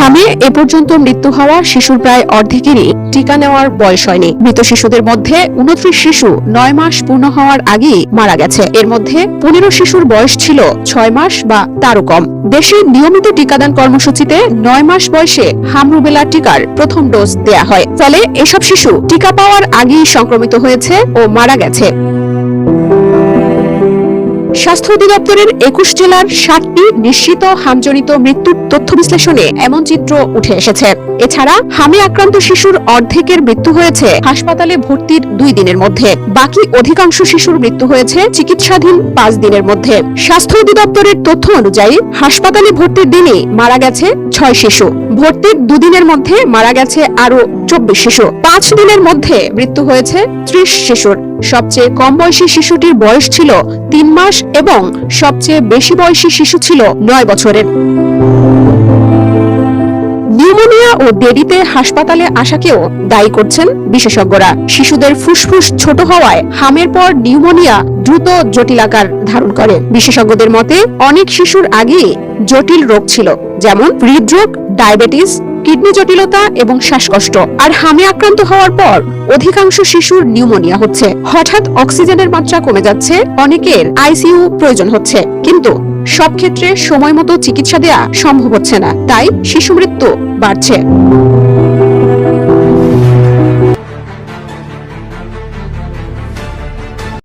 হামে এ পর্যন্ত মৃত্যু হওয়া শিশুর প্রায় অর্ধেকেরই টিকা নেওয়ার বয়স হয়নি। মৃত শিশুদের মধ্যে 29 শিশু 9 মাস পূর্ণ হওয়ার আগেই মারা গেছে। এর মধ্যে 15 শিশুর বয়স ছিল 6 মাস বা তারও কম। দেশে নিয়মিত টিকাদান কর্মসূচিতে 9 মাস বয়সে হাম রুবেলা টিকার প্রথম ডোজ দেয়া হয়। ফলে এসব শিশু টিকা পাওয়ার আগেই সংক্রমিত হয়েছে ও মারা গেছে। স্বাস্থ্য অধিদপ্তরের 21 জেলার 60টি নিশ্চিত হামজনিত মৃত্যুর তথ্য বিশ্লেষণে এমন চিত্র উঠে এসেছে। এছাড়া হামে আক্রান্ত শিশুর অর্ধেকের মৃত্যু হয়েছে হাসপাতালে ভর্তির 2 দিনের মধ্যে। বাকি অধিকাংশ শিশুর মৃত্যু হয়েছে চিকিৎসাধীন 5 দিনের মধ্যে। স্বাস্থ্য অধিদপ্তরের তথ্য অনুযায়ী হাসপাতালে ভর্তির দিনে মারা গেছে 6 শিশু। ভর্তির 2 দিনের মধ্যে মারা গেছে আরো 24 শিশু। 5 দিনের মধ্যে মৃত্যু হয়েছে 30 শিশুর। সবচেয়ে কম বয়সী শিশুটির বয়স ছিল 3 মাস এবং সবচেয়ে বেশি বয়সী শিশু ছিল 9 বছরের। নিউমোনিয়া ও দেরিতে হাসপাতালে আসাকেও দায়ী করছেন বিশেষজ্ঞরা। শিশুদের ফুসফুস ছোট হওয়ায় হামের পর নিউমোনিয়া দ্রুত জটিল আকার ধারণ করে। বিশেষজ্ঞদের মতে অনেক শিশুর আগেই জটিল রোগ ছিল, যেমন হৃদরোগ, ডায়াবেটিস, কিডনি জটিলতা এবং শ্বাসকষ্ট। আর হামে আক্রান্ত হওয়ার পর অধিকাংশ শিশুর নিউমোনিয়া হচ্ছে। হঠাৎ অক্সিজেনের মাত্রা কমে যাচ্ছে, অনেকের আইসিইউ প্রয়োজন হচ্ছে, কিন্তু সব ক্ষেত্রে সময় মতো চিকিৎসা দেয়া সম্ভব হচ্ছে না। তাই শিশু মৃত্যু বাড়ছে।